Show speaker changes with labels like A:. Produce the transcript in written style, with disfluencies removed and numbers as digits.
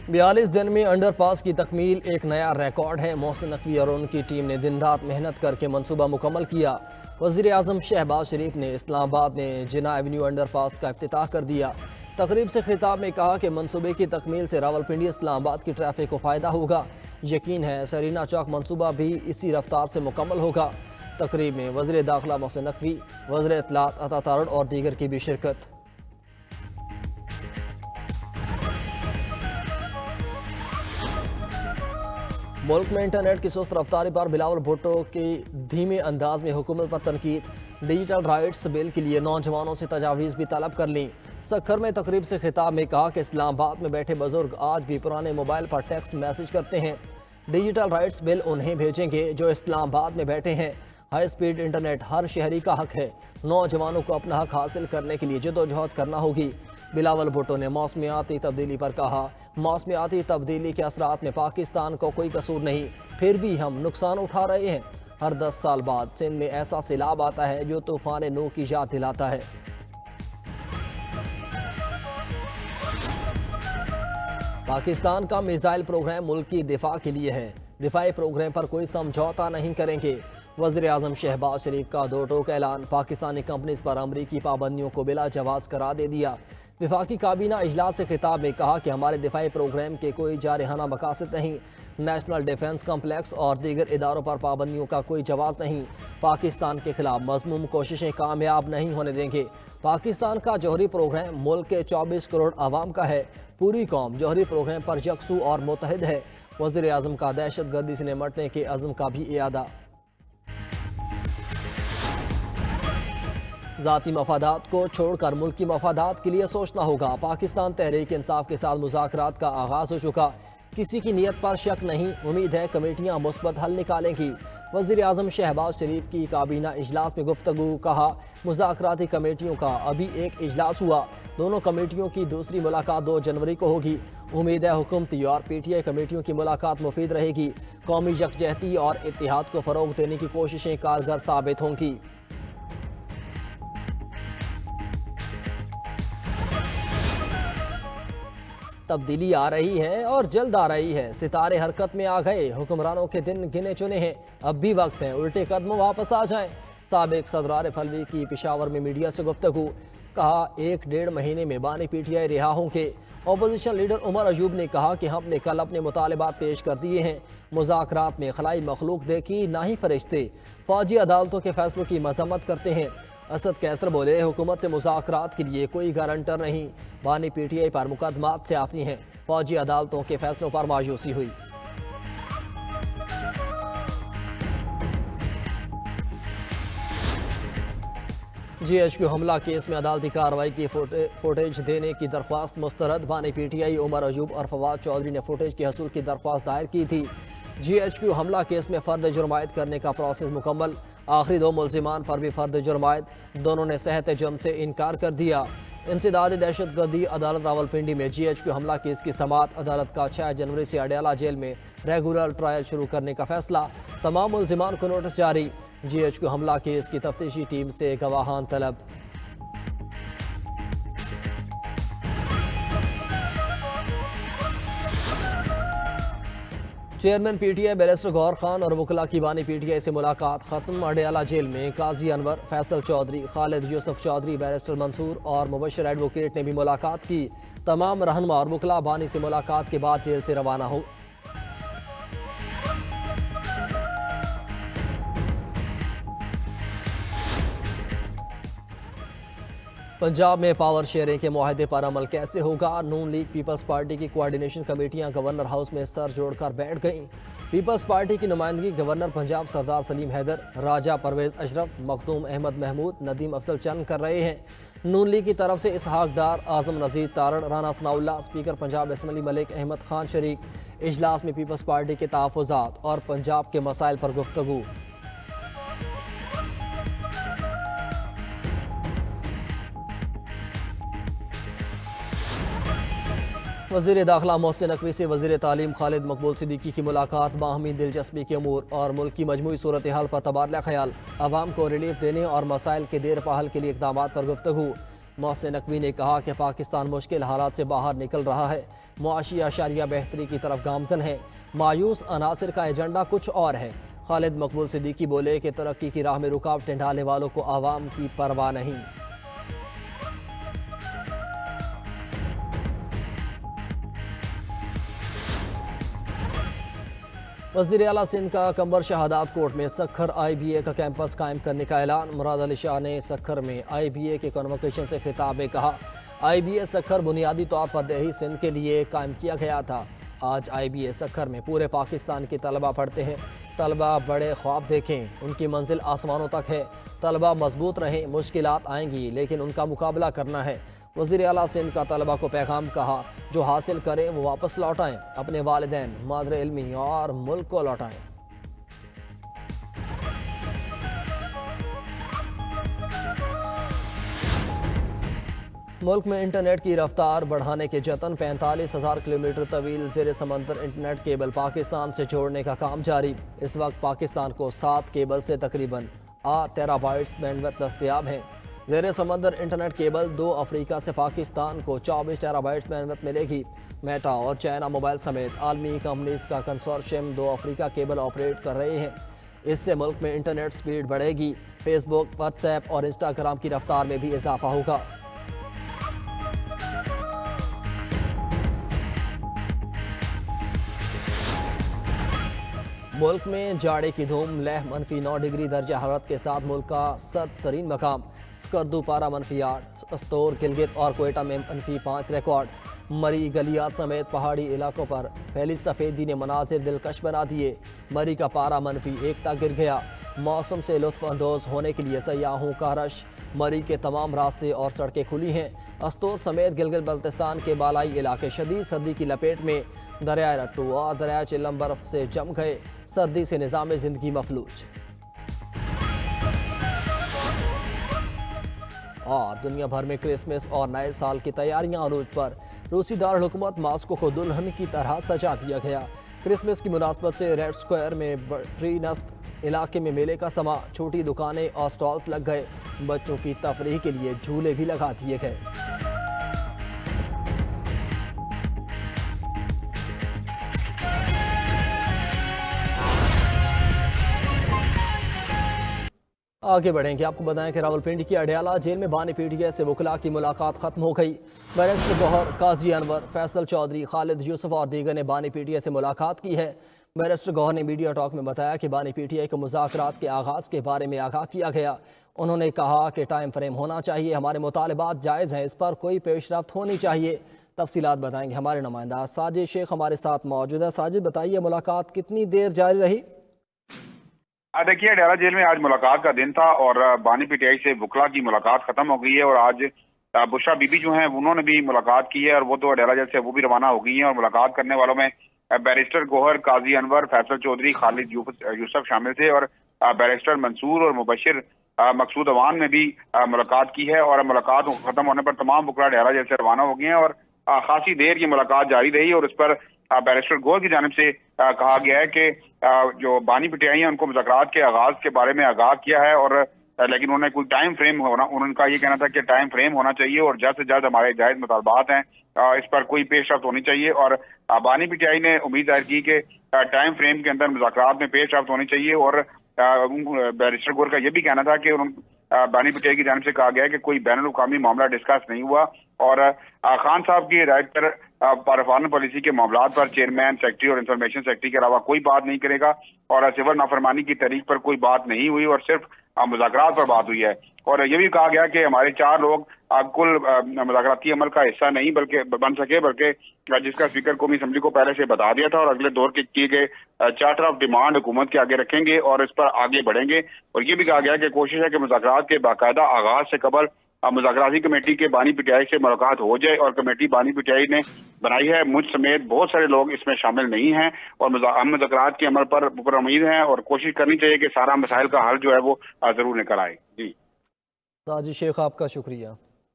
A: 42 दिन में अंडरपास की तकमील एक नया रिकॉर्ड है। मोहसिन नकवी और उनकी टीम ने दिन रात मेहनत करके मंसूबा मुकम्मल किया। वज़ीर आज़म शहबाज शरीफ ने इस्लामाबाद में जिना एवेन्यू अंडरपास का इफ्तिताह कर दिया। तकरीब से खिताब में कहा कि मंसूबे की तकमील से रावलपिंडी इस्लामाबाद की ट्रैफिक को फ़ायदा होगा। यकीन है सरीना चौक मंसूबा भी इसी रफ्तार से मुकम्मल होगा। तकरीब में वज़ीर दाखिला मोहसिन नकवी, वज़ीर इत्तलात अता तारड़ और दीगर की भी शिरकत। मुल्क में इंटरनेट की सुस्त रफ्तारी पर बिलावल भुट्टो की धीमे अंदाज में हुकूमत पर तनकीद। डिजिटल राइट्स बिल के लिए नौजवानों से तजावीज़ भी तलब कर लीं। सक्खर में तकरीब से खिताब में कहा कि इस्लामाबाद में बैठे बुजुर्ग आज भी पुराने मोबाइल पर टेक्स्ट मैसेज करते हैं। डिजिटल राइट्स बिल उन्हें भेजेंगे जो इस्लामाबाद में बैठे हैं। हाई स्पीड इंटरनेट हर शहरी का हक है। नौजवानों को अपना हक हासिल करने के लिए जदोजहद करना होगी। बिलावल भुट्टो ने मौसमियाती तब्दीली पर कहा, मौसमियाती तब्दीली के असरात में पाकिस्तान को कोई कसूर नहीं, फिर भी हम नुकसान उठा रहे हैं। हर 10 साल बाद सिंध में ऐसा सैलाब आता है जो तूफान नूह की याद दिलाता है। पाकिस्तान का मिसाइल प्रोग्राम मुल्क की दिफा के लिए है। दिफाई प्रोग्राम पर कोई समझौता नहीं करेंगे। वज़ीर आज़म शहबाज शरीफ का दो टोक ऐलान। पाकिस्तानी कंपनीज पर अमरीकी पाबंदियों को बिला जवाज़ करार दे दिया। विफाकी काबीना इजलास से खिताब में कहा कि हमारे दिफाई प्रोग्राम के कोई जारहाना मकासद नहीं। नेशनल डिफेंस कम्प्लेक्स और दीगर इदारों पर पाबंदियों का कोई जवाब नहीं। पाकिस्तान के खिलाफ मज़मूम कोशिशें कामयाब नहीं होने देंगे। पाकिस्तान का जौहरी प्रोग्राम मुल्क के 24 करोड़ आवाम का है। पूरी कौम जौहरी प्रोग्राम पर यकसू और मुतहद है। वज़ीर आज़म का दहशत गर्दी से निमटने के अज़्म का भी इयादा। ज़ाती मफादात को छोड़कर मुल्की मफादात के लिए सोचना होगा। पाकिस्तान तहरीक इंसाफ के साथ मुज़ाकरात का आगाज़ हो चुका। किसी की नीयत पर शक नहीं। उम्मीद है कमेटियाँ मुस्बत हल निकालेंगी। वज़ीर आज़म शहबाज शरीफ की काबीना इजलास में गुफ्तगू। कहा, मुज़ाकराती कमेटियों का अभी एक इजलास हुआ। दोनों कमेटियों की दूसरी मुलाकात 2 जनवरी को होगी। उम्मीद है हुकूमती और PTI कमेटियों की मुलाकात मुफीद रहेगी। कौमी यकजहती और इत्तेहाद को फ़रोग देने की कोशिशें कारगर साबित होंगी। तब्दीली आ रही है और जल्द आ रही है। सितारे हरकत में आ गए। हुक्मरानों के दिन गिने चुने हैं। अब भी वक्त है उल्टे कदम वापस आ जाएं। साबिक सदर आरिफ अलवी की पेशावर में मीडिया से गुफ्तगू। कहा, 1-1.5 महीने में बानी PTI रिहा होंगे। अपोजिशन लीडर उमर अयूब ने कहा कि हमने कल अपने मुतालिबात पेश कर दिए हैं। मुज़ाकरात में खलाई मखलूक देखी, ना ही फरिश्ते। फौजी अदालतों के फैसलों की मजम्मत करते हैं। असद कैसर बोले, हुकूमत से मुज़ाकरात के लिए कोई गारंटर नहीं। बानी PTI पर मुकदमात सियासी हैं। फौजी अदालतों के फैसलों पर मायूसी हुई। GHQ हमला केस में अदालती कार्रवाई की फुटेज देने की दरख्वास्त मुस्तरद। बानी PTI उमर अयूब और फवाद चौधरी ने फुटेज के हसूल की दरख्वास्त दायर की थी। GHQ हमला केस में फ़र्द जुर्मायत करने का प्रोसेस मुकम्मल। आखिरी 2 मुल्जिमान पर भी फ़र्द जुर्मायत। दोनों ने सेहत जुर्म से इनकार कर दिया। इंसदाद दहशत गर्दी अदालत रावलपिंडी में GHQ हमला केस की समाअत। अदालत का 6 जनवरी से अडयाला जेल में रेगुलर ट्रायल शुरू करने का फैसला। तमाम मुल्जिमान को नोटिस जारी। GHQ हमला केस की तफ्तीशी टीम से गवाहान तलब। Chairman PTI barrister Gohar Khan और वकला की बानी PTI से मुलाकात खत्म। अडयाला जेल में काजी अनवर, फैसल चौधरी, खालिद यूसुफ चौधरी, बैरिस्टर मंसूर और मुबशर एडवोकेट ने भी मुलाकात की। तमाम रहनुमा और वकला बानी से मुलाकात के बाद जेल से रवाना हो। पंजाब में पावर शेयरिंग के मुआहदे पर अमल कैसे होगा? नून लीग पीपल्स पार्टी की कोऑर्डिनेशन कमेटियां गवर्नर हाउस में सर जोड़कर बैठ गईं। पीपल्स पार्टी की नुमाइंदगी गवर्नर पंजाब सरदार सलीम हैदर, राजा परवेज अशरफ, मखदूम अहमद महमूद, नदीम अफजल चंद कर रहे हैं। नून लीग की तरफ से इसहाक डार, आजम नजीर तारड़, राना सनाउल्लाह, स्पीकर पंजाब असम्बली मलिक अहमद खान शरीक। इजलास में पीपल्स पार्टी के तहफ़्फ़ुज़ात और पंजाब के मसाइल पर गुफ्तगू। वज़ीर दाखिला मोहसिन नकवी से वज़ीर तालीम खालिद मकबूल सिद्दीकी की मुलाकात। बाहमी दिलचस्पी के अमूर और मुल्क की मजमूई सूरत हाल पर तबादला ख्याल। आवाम को रिलीफ देने और मसाइल के देर पहल के लिए इक़दामात पर गुफ्तगू। मोहसिन नकवी ने कहा कि पाकिस्तान मुश्किल हालात से बाहर निकल रहा है, मुआशी अशारिया बेहतरी की तरफ गामजन है, मायूस अनासर का एजेंडा कुछ और है। खालिद मकबूल सिद्दीकी बोले कि तरक्की की राह में रुकावटें डालने वालों को आवाम की परवाह नहीं। वज़ीर आला सिंध का कंबर शहादात कोर्ट में सखर IBA का कैंपस कायम करने का ऐलान। मुराद अली शाह ने सखर में IBA के कन्वोकेशन से खिताब में कहा, IBA सखर बुनियादी तौर पर देही सिंध के लिए कायम किया गया था। आज IBA सखर में पूरे पाकिस्तान के तलबा पढ़ते हैं। तलबा बड़े ख्वाब देखें, उनकी मंजिल आसमानों तक है। तलबा मजबूत रहें, मुश्किलात आएंगी लेकिन उनका मुकाबला करना है। वज़ीर आला सिंध का तलबा को पैगाम कहा, जो हासिल करें वो वापस लौटाएं, अपने वालिदैन, मादर इल्मी और मुल्क को लौटाएं। मुल्क में इंटरनेट की रफ्तार बढ़ाने के जतन 45,000 किलोमीटर तवील ज़ेर समंदर इंटरनेट केबल पाकिस्तान से जोड़ने का काम जारी। इस वक्त पाकिस्तान को 7 केबल से तकरीबन 8 टेराबाइट्स बैंडविड्थ दस्तयाब हैं। ज़ेर समंदर इंटरनेट केबल 2 अफ्रीका से पाकिस्तान को 24 टेराबाइट्स बैंडविड्थ मिलेगी। मेटा और चाइना मोबाइल समेत आलमी कंपनीज का कंसोर्शियम 2 अफ्रीका केबल ऑपरेट कर रहे हैं। इससे मुल्क में इंटरनेट स्पीड बढ़ेगी। फेसबुक, व्हाट्सएप और इंस्टाग्राम की रफ्तार में भी इजाफा होगा। मुल्क में जाड़े की धूम, लेह -9 डिग्री दर्जा हरारत के साथ मुल्क का सर्द तरीन मकाम। स्कर्दू पारा -8, अस्तोर, गिलगित और कोयटा में -5 रिकॉर्ड। मरी, गलियात समेत पहाड़ी इलाकों पर फैली सफ़ेदी ने मनाजिर दिलकश बना दिए। मरी का पारा -1 तक गिर गया। मौसम से लुत्फ़अंदोज़ होने के लिए सयाहों का रश। मरी के तमाम रास्ते और सड़कें खुली हैं। अस्तोर समेत गिलगित बल्तिस्तान के बालाई इलाके शदीद सर्दी की लपेट में। दरियाए रट्टू और दरियाए चिल्लम बर्फ से जम गए। सर्दी से निज़ाम ज़िंदगी मफलूज। और दुनिया भर में क्रिसमस और नए साल की तैयारियां अरूज पर। रूसी दारुल हुकूमत मास्को को दुल्हन की तरह सजा दिया गया। क्रिसमस की मुनासबत से रेड स्क्वायर में ट्री नस्ब इलाके में मेले का समा, छोटी दुकानें और स्टॉल्स लग गए। बच्चों की तफरीह के लिए झूले भी लगा दिए गए। आगे बढ़ेंगे, आपको बताएं कि रावलपिंडी की अडयाला जेल में बानी PTI से वकला की मुलाकात खत्म हो गई। बैरिस्टर गौहर, काजी अनवर, फैसल चौधरी, खालिद यूसुफ और दीगर ने बानी PTI से मुलाकात की है। बैरिस्टर गौहर ने मीडिया टॉक में बताया कि बानी PTI को मुज़ाकरात के आगाज़ के बारे में आगाह किया गया। उन्होंने कहा कि टाइम फ्रेम होना चाहिए, हमारे मुतालबात जायज़ हैं, इस पर कोई पेशरफ्त होनी चाहिए। तफसीलात बताएंगे हमारे नुमाइंदा साजिद शेख हमारे साथ मौजूद है। साजिद, बताइए मुलाकात कितनी देर जारी रही?
B: देखिए, अडयाला जेल में आज मुलाकात का दिन था और बानी PTI से वकला की मुलाकात खत्म हो गई है और आज बुशरा बीबी जो हैं उन्होंने भी मुलाकात की है और वो तो अडयाला जेल से वो भी रवाना हो गई हैं। और मुलाकात करने वालों में बैरिस्टर गौहर, काजी अनवर, फैसल चौधरी, खालिद यूसुफ शामिल थे और बैरिस्टर मंसूर और मुबशिर मकसूद अवान ने भी मुलाकात की है। और मुलाकात खत्म होने पर तमाम वकला अडयाला जेल से रवाना हो गए हैं और खासी देर ये मुलाकात जारी रही और इस पर बैरिस्टर गौहर की जानिब से कहा गया है कि जो बानी PTI है उनको मुज़ाकरात के आगाज के बारे में आगाह किया है और लेकिन उन्हें कोई टाइम फ्रेम होना, उनका ये कहना था कि टाइम फ्रेम होना चाहिए और जल्द से जल्द हमारे जायज मुतालबात हैं, इस पर कोई पेशरफ्त होनी चाहिए। और बानी PTI ने उम्मीद जाहिर की कि टाइम फ्रेम के अंदर मुज़ाकरात में पेशरफ्त होनी चाहिए। और बैरिस्टर गौहर का यह भी कहना था कि बानी PTI की जानिब से कहा गया कि कोई बैनुल अक़वामी मामला डिस्कस नहीं हुआ और खान साहब की हिदायत पर फॉरेन पॉलिसी के मामलात पर चेयरमैन, सेक्रेटरी और इंफॉर्मेशन सेक्रेटरी के अलावा कोई बात नहीं करेगा और सिविल नाफरमानी की तारीख पर कोई बात नहीं हुई और सिर्फ मुज़ाकरात पर बात हुई है। और ये भी कहा गया कि हमारे 4 लोग कुल मुज़ाकराती अमल का हिस्सा नहीं बन सके, बल्कि जिसका स्पीकर कौमी असम्बली को पहले से बता दिया था और अगले दौर के किए गए चार्टर ऑफ डिमांड हुकूमत के आगे रखेंगे और इस पर आगे बढ़ेंगे। और ये भी कहा गया कि कोशिश है कि मुज़ाकरात के बाकायदा आगाज से कबल मुज़ाकराती कमेटी के बानी PTI से मुलाकात हो जाए और कमेटी बानी PTI ने बनाई है, मुझ समेत बहुत सारे लोग इसमें शामिल नहीं हैं और हम मुज़ाकरात के अमल पर उम्मीद हैं और कोशिश करनी चाहिए कि सारा मसाइल का हल जो है वो जरूर निकल आए। जी
A: साजिद शेख, आपका शुक्रिया।